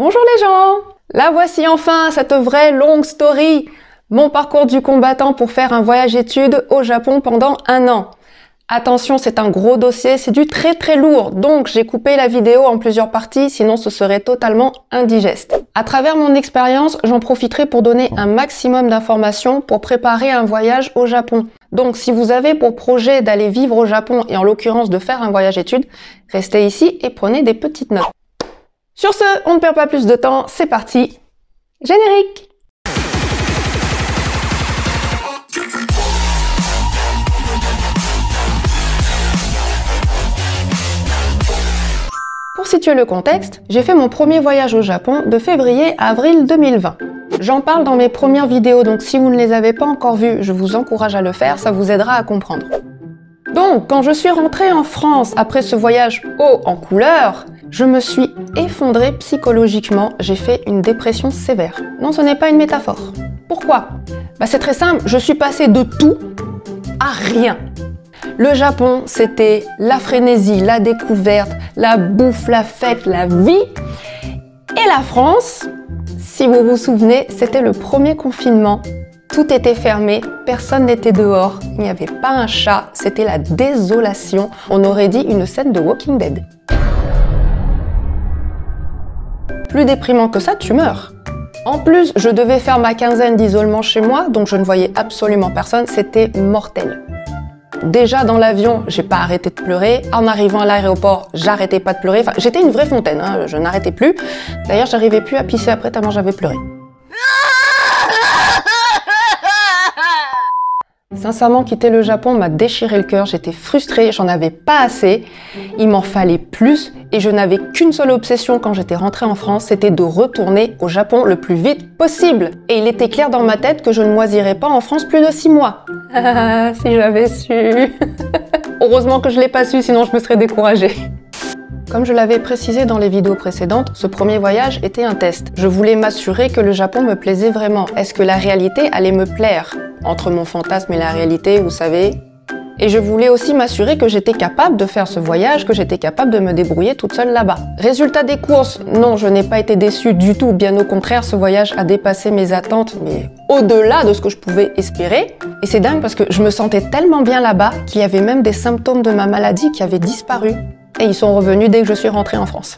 Bonjour les gens! La voici enfin, cette vraie longue story. Mon parcours du combattant pour faire un voyage études au Japon pendant 1 an. Attention, c'est un gros dossier, c'est du très lourd, donc j'ai coupé la vidéo en plusieurs parties, sinon ce serait totalement indigeste. À travers mon expérience, j'en profiterai pour donner un maximum d'informations pour préparer un voyage au Japon. Donc si vous avez pour projet d'aller vivre au Japon et en l'occurrence de faire un voyage études, restez ici et prenez des petites notes. Sur ce, on ne perd pas plus de temps, c'est parti. Générique! Pour situer le contexte, j'ai fait mon premier voyage au Japon de février à avril 2020. J'en parle dans mes premières vidéos, donc si vous ne les avez pas encore vues, je vous encourage à le faire, ça vous aidera à comprendre. Donc, quand je suis rentrée en France après ce voyage haut en couleur, je me suis effondrée psychologiquement, j'ai fait une dépression sévère. Non, ce n'est pas une métaphore. Pourquoi? C'est très simple, je suis passée de tout à rien. Le Japon, c'était la frénésie, la découverte, la bouffe, la fête, la vie. Et la France, si vous vous souvenez, c'était le premier confinement. Tout était fermé, personne n'était dehors, il n'y avait pas un chat, c'était la désolation. On aurait dit une scène de Walking Dead. Plus déprimant que ça, tu meurs. En plus, je devais faire ma quinzaine d'isolement chez moi, donc je ne voyais absolument personne, c'était mortel. Déjà dans l'avion, j'ai pas arrêté de pleurer. En arrivant à l'aéroport, j'arrêtais pas de pleurer. Enfin, j'étais une vraie fontaine, hein, je n'arrêtais plus. D'ailleurs, j'arrivais plus à pisser après tellement j'avais pleuré. Sincèrement, quitter le Japon m'a déchiré le cœur, j'étais frustrée, j'en avais pas assez, il m'en fallait plus et je n'avais qu'une seule obsession quand j'étais rentrée en France, c'était de retourner au Japon le plus vite possible. Et il était clair dans ma tête que je ne moisirais pas en France plus de 6 mois. Si j'avais su. Heureusement que je l'ai pas su, sinon je me serais découragée. Comme je l'avais précisé dans les vidéos précédentes, ce premier voyage était un test. Je voulais m'assurer que le Japon me plaisait vraiment. Est-ce que la réalité allait me plaire? Entre mon fantasme et la réalité, vous savez. Et je voulais aussi m'assurer que j'étais capable de faire ce voyage, que j'étais capable de me débrouiller toute seule là-bas. Résultat des courses, non, je n'ai pas été déçue du tout. Bien au contraire, ce voyage a dépassé mes attentes, mais au-delà de ce que je pouvais espérer. Et c'est dingue parce que je me sentais tellement bien là-bas qu'il y avait même des symptômes de ma maladie qui avaient disparu. Et ils sont revenus dès que je suis rentrée en France.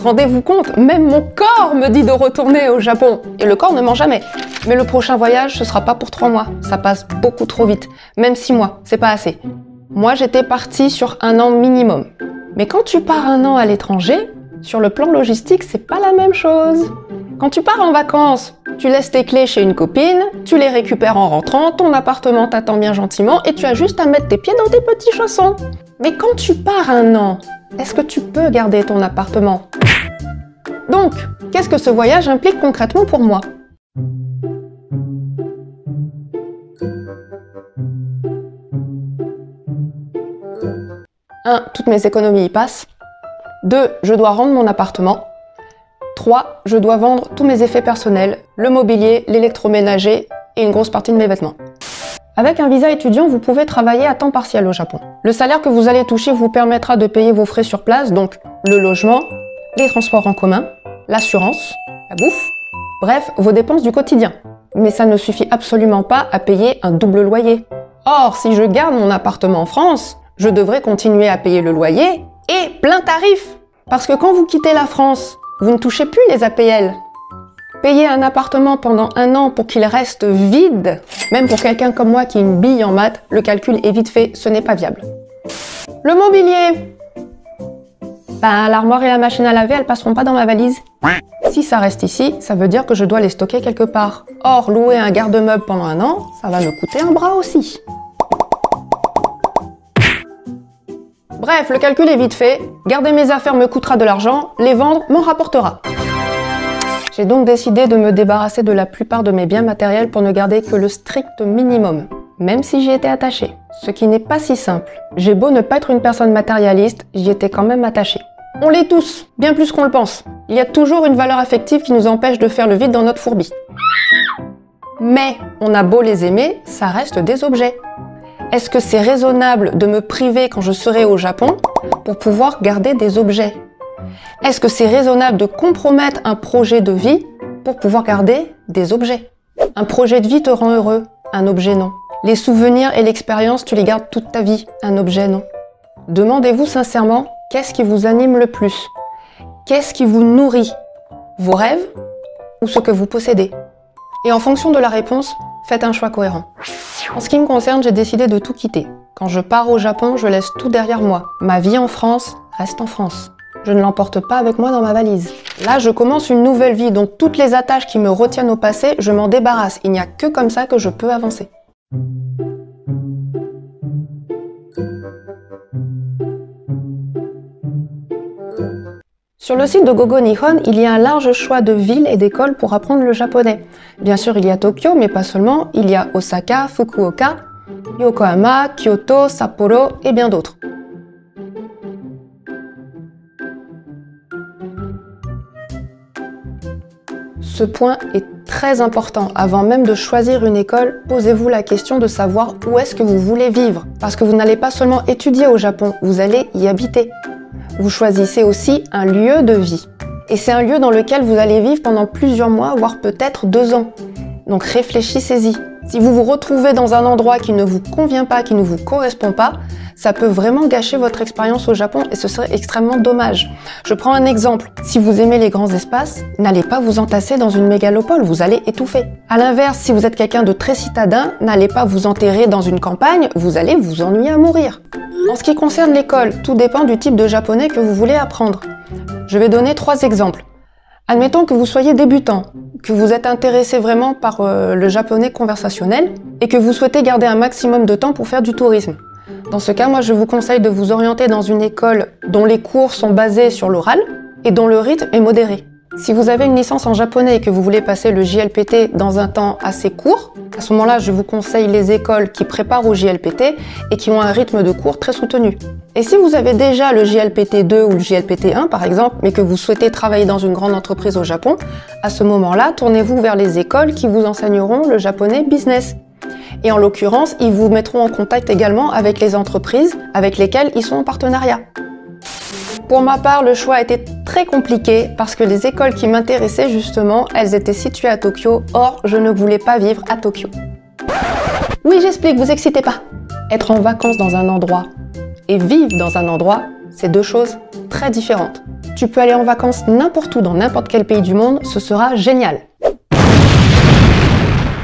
Rendez-vous compte, même mon corps me dit de retourner au Japon. Et le corps ne ment jamais. Mais le prochain voyage, ce sera pas pour 3 mois. Ça passe beaucoup trop vite. Même 6 mois, c'est pas assez. Moi, j'étais partie sur 1 an minimum. Mais quand tu pars 1 an à l'étranger, sur le plan logistique, c'est pas la même chose. Quand tu pars en vacances, tu laisses tes clés chez une copine, tu les récupères en rentrant, ton appartement t'attend bien gentiment et tu as juste à mettre tes pieds dans tes petits chaussons. Mais quand tu pars 1 an, est-ce que tu peux garder ton appartement? Donc, qu'est-ce que ce voyage implique concrètement pour moi? Toutes mes économies y passent. 2, je dois rendre mon appartement. 3, je dois vendre tous mes effets personnels, le mobilier, l'électroménager et une grosse partie de mes vêtements. Avec un visa étudiant, vous pouvez travailler à temps partiel au Japon. Le salaire que vous allez toucher vous permettra de payer vos frais sur place, donc le logement, les transports en commun, l'assurance, la bouffe, bref, vos dépenses du quotidien. Mais ça ne suffit absolument pas à payer un double loyer. Or, si je garde mon appartement en France, je devrais continuer à payer le loyer et plein tarif. Parce que quand vous quittez la France, vous ne touchez plus les APL. Payer un appartement pendant 1 an pour qu'il reste vide, même pour quelqu'un comme moi qui est une bille en maths, le calcul est vite fait, ce n'est pas viable. Le mobilier. L'armoire et la machine à laver, elles passeront pas dans ma valise. Si ça reste ici, ça veut dire que je dois les stocker quelque part. Or, louer un garde-meuble pendant 1 an, ça va me coûter un bras aussi. Bref, le calcul est vite fait. Garder mes affaires me coûtera de l'argent, les vendre m'en rapportera. J'ai donc décidé de me débarrasser de la plupart de mes biens matériels pour ne garder que le strict minimum, même si j'y étais attachée. Ce qui n'est pas si simple. J'ai beau ne pas être une personne matérialiste, j'y étais quand même attachée. On l'est tous, bien plus qu'on le pense. Il y a toujours une valeur affective qui nous empêche de faire le vide dans notre fourbi. Mais on a beau les aimer, ça reste des objets. Est-ce que c'est raisonnable de me priver quand je serai au Japon pour pouvoir garder des objets? Est-ce que c'est raisonnable de compromettre un projet de vie pour pouvoir garder des objets? Un projet de vie te rend heureux, un objet non. Les souvenirs et l'expérience, tu les gardes toute ta vie, un objet non. Demandez-vous sincèrement, qu'est-ce qui vous anime le plus? Qu'est-ce qui vous nourrit? Vos rêves ou ce que vous possédez? Et en fonction de la réponse, faites un choix cohérent. En ce qui me concerne, j'ai décidé de tout quitter. Quand je pars au Japon, je laisse tout derrière moi. Ma vie en France reste en France. Je ne l'emporte pas avec moi dans ma valise. Là, je commence une nouvelle vie, donc toutes les attaches qui me retiennent au passé, je m'en débarrasse. Il n'y a que comme ça que je peux avancer. Sur le site de Gogo Nihon, il y a un large choix de villes et d'écoles pour apprendre le japonais. Bien sûr, il y a Tokyo, mais pas seulement. Il y a Osaka, Fukuoka, Yokohama, Kyoto, Sapporo et bien d'autres. Ce point est très important. Avant même de choisir une école, posez-vous la question de savoir où est-ce que vous voulez vivre. Parce que vous n'allez pas seulement étudier au Japon, vous allez y habiter. Vous choisissez aussi un lieu de vie. Et c'est un lieu dans lequel vous allez vivre pendant plusieurs mois, voire peut-être 2 ans. Donc réfléchissez-y. Si vous vous retrouvez dans un endroit qui ne vous convient pas, qui ne vous correspond pas, ça peut vraiment gâcher votre expérience au Japon et ce serait extrêmement dommage. Je prends un exemple. Si vous aimez les grands espaces, n'allez pas vous entasser dans une mégalopole, vous allez étouffer. À l'inverse, si vous êtes quelqu'un de très citadin, n'allez pas vous enterrer dans une campagne, vous allez vous ennuyer à mourir. En ce qui concerne l'école, tout dépend du type de japonais que vous voulez apprendre. Je vais donner 3 exemples. Admettons que vous soyez débutant, que vous êtes intéressé vraiment par le japonais conversationnel et que vous souhaitez garder un maximum de temps pour faire du tourisme. Dans ce cas, moi je vous conseille de vous orienter dans une école dont les cours sont basés sur l'oral et dont le rythme est modéré. Si vous avez une licence en japonais et que vous voulez passer le JLPT dans un temps assez court, à ce moment-là, je vous conseille les écoles qui préparent au JLPT et qui ont un rythme de cours très soutenu. Et si vous avez déjà le JLPT 2 ou le JLPT 1 par exemple, mais que vous souhaitez travailler dans une grande entreprise au Japon, à ce moment-là, tournez-vous vers les écoles qui vous enseigneront le japonais business. Et en l'occurrence, ils vous mettront en contact également avec les entreprises avec lesquelles ils sont en partenariat. Pour ma part, le choix était très compliqué parce que les écoles qui m'intéressaient justement, elles étaient situées à Tokyo, or je ne voulais pas vivre à Tokyo. Oui, j'explique, vous excitez pas. Être en vacances dans un endroit et vivre dans un endroit, c'est 2 choses très différentes. Tu peux aller en vacances n'importe où, dans n'importe quel pays du monde, ce sera génial.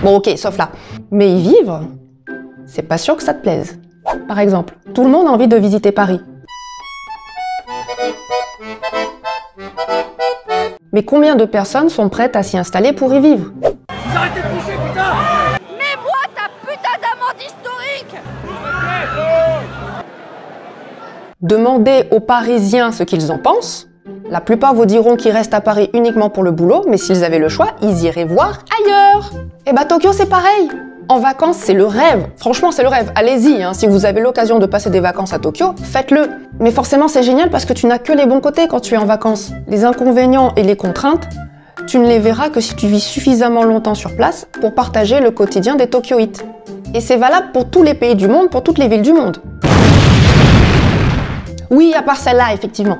Bon ok, sauf là. Mais y vivre, c'est pas sûr que ça te plaise. Par exemple, tout le monde a envie de visiter Paris. Mais combien de personnes sont prêtes à s'y installer pour y vivre? Vous arrêtez de pousser, putain! Mais moi, ta putain d'amende historique! Demandez aux Parisiens ce qu'ils en pensent. La plupart vous diront qu'ils restent à Paris uniquement pour le boulot, mais s'ils avaient le choix, ils iraient voir ailleurs. Et bah Tokyo c'est pareil. En vacances, c'est le rêve. Franchement, c'est le rêve. Allez-y, hein. Si vous avez l'occasion de passer des vacances à Tokyo, faites-le. Mais forcément, c'est génial parce que tu n'as que les bons côtés quand tu es en vacances. Les inconvénients et les contraintes, tu ne les verras que si tu vis suffisamment longtemps sur place pour partager le quotidien des Tokyoïtes. Et c'est valable pour tous les pays du monde, pour toutes les villes du monde. Oui, à part celle-là, effectivement.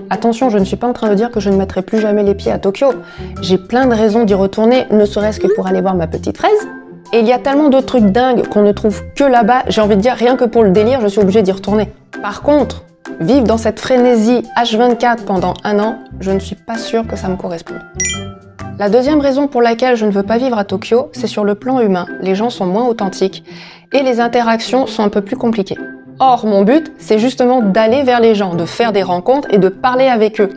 Attention, je ne suis pas en train de dire que je ne mettrai plus jamais les pieds à Tokyo. J'ai plein de raisons d'y retourner, ne serait-ce que pour aller voir ma petite fraise. Et il y a tellement de trucs dingues qu'on ne trouve que là-bas, j'ai envie de dire rien que pour le délire, je suis obligée d'y retourner. Par contre, vivre dans cette frénésie H24 pendant 1 an, je ne suis pas sûre que ça me corresponde. La deuxième raison pour laquelle je ne veux pas vivre à Tokyo, c'est sur le plan humain. Les gens sont moins authentiques et les interactions sont un peu plus compliquées. Or, mon but, c'est justement d'aller vers les gens, de faire des rencontres et de parler avec eux.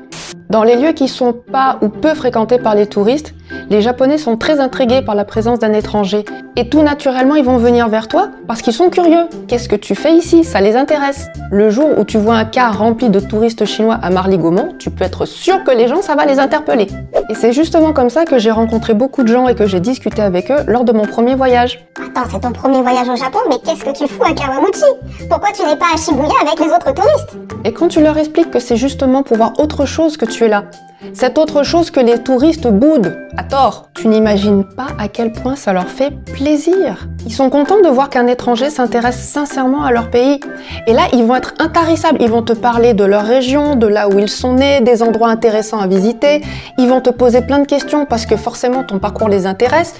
Dans les lieux qui sont pas ou peu fréquentés par les touristes, les Japonais sont très intrigués par la présence d'un étranger. Et tout naturellement, ils vont venir vers toi parce qu'ils sont curieux. Qu'est-ce que tu fais ici? Ça les intéresse. Le jour où tu vois un car rempli de touristes chinois à Marly-Gaumont, tu peux être sûr que les gens, ça va les interpeller. Et c'est justement comme ça que j'ai rencontré beaucoup de gens et que j'ai discuté avec eux lors de mon premier voyage. Attends, c'est ton premier voyage au Japon, mais qu'est-ce que tu fous à Kawamochi? Pourquoi tu n'es pas à Shibuya avec les autres touristes? Et quand tu leur expliques que c'est justement pour voir autre chose que tu es là, Cette autre chose que les touristes boudent, à tort. Tu n'imagines pas à quel point ça leur fait plaisir. Ils sont contents de voir qu'un étranger s'intéresse sincèrement à leur pays. Et là, ils vont être intarissables. Ils vont te parler de leur région, de là où ils sont nés, des endroits intéressants à visiter. Ils vont te poser plein de questions parce que forcément ton parcours les intéresse.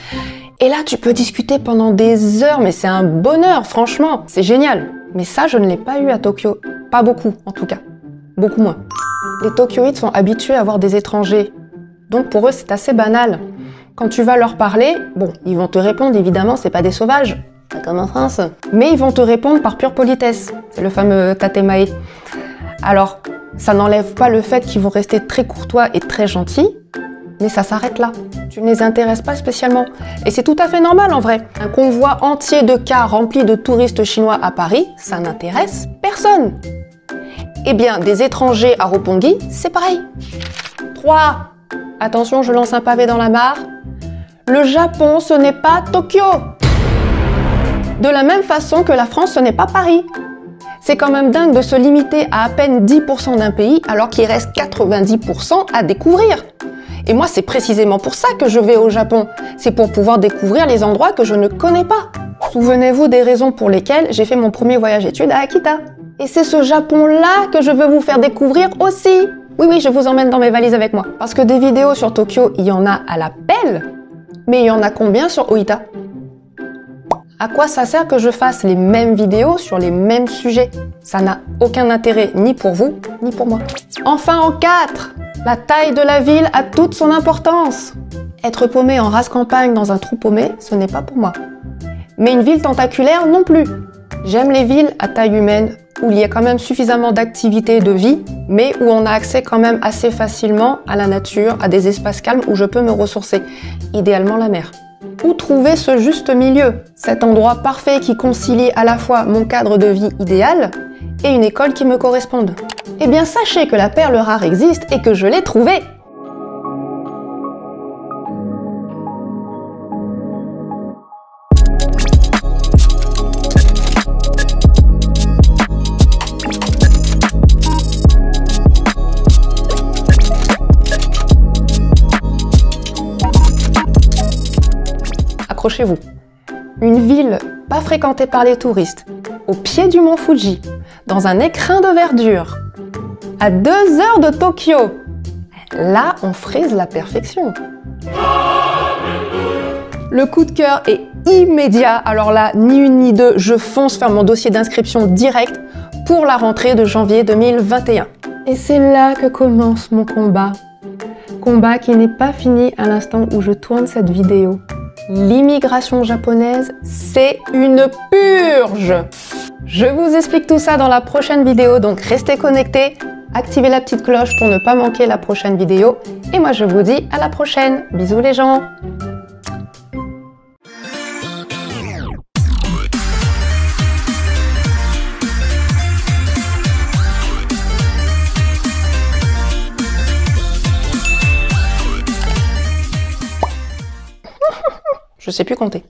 Et là, tu peux discuter pendant des heures, mais c'est un bonheur, franchement. C'est génial. Mais ça, je ne l'ai pas eu à Tokyo. Pas beaucoup, en tout cas. Beaucoup moins. Les Tokyoïtes sont habitués à voir des étrangers. Donc pour eux, c'est assez banal. Quand tu vas leur parler, bon, ils vont te répondre, évidemment, c'est pas des sauvages. Pas comme en France. Mais ils vont te répondre par pure politesse. C'est le fameux tatemae. Alors, ça n'enlève pas le fait qu'ils vont rester très courtois et très gentils, mais ça s'arrête là. Tu ne les intéresses pas spécialement. Et c'est tout à fait normal en vrai. Un convoi entier de cars remplis de touristes chinois à Paris, ça n'intéresse personne. Eh bien, des étrangers à Roppongi, c'est pareil. 3. Attention, je lance un pavé dans la mare. Le Japon, ce n'est pas Tokyo. De la même façon que la France, ce n'est pas Paris. C'est quand même dingue de se limiter à peine 10% d'un pays alors qu'il reste 90% à découvrir. Et moi, c'est précisément pour ça que je vais au Japon. C'est pour pouvoir découvrir les endroits que je ne connais pas. Souvenez-vous des raisons pour lesquelles j'ai fait mon premier voyage études à Akita. Et c'est ce Japon-là que je veux vous faire découvrir aussi. Oui, je vous emmène dans mes valises avec moi. Parce que des vidéos sur Tokyo, il y en a à la pelle. Mais il y en a combien sur Oita? À quoi ça sert que je fasse les mêmes vidéos sur les mêmes sujets? Ça n'a aucun intérêt ni pour vous, ni pour moi. Enfin en 4, la taille de la ville a toute son importance. Être paumé en race campagne dans un trou paumé, ce n'est pas pour moi. Mais une ville tentaculaire non plus. J'aime les villes à taille humaine, où il y a quand même suffisamment d'activités et de vie, mais où on a accès quand même assez facilement à la nature, à des espaces calmes où je peux me ressourcer. Idéalement la mer. Où trouver ce juste milieu? Cet endroit parfait qui concilie à la fois mon cadre de vie idéal et une école qui me corresponde. Eh bien, sachez que la perle rare existe et que je l'ai trouvée! Accrochez-vous. Une ville pas fréquentée par les touristes, au pied du mont Fuji, dans un écrin de verdure, à 2 heures de Tokyo. Là, on frise la perfection. Le coup de cœur est immédiat. Alors là, ni une ni deux, je fonce faire mon dossier d'inscription direct pour la rentrée de janvier 2021. Et c'est là que commence mon combat. Combat qui n'est pas fini à l'instant où je tourne cette vidéo. L'immigration japonaise, c'est une purge! Je vous explique tout ça dans la prochaine vidéo, donc restez connectés, activez la petite cloche pour ne pas manquer la prochaine vidéo. Et moi je vous dis à la prochaine. Bisous les gens! Je sais plus compter.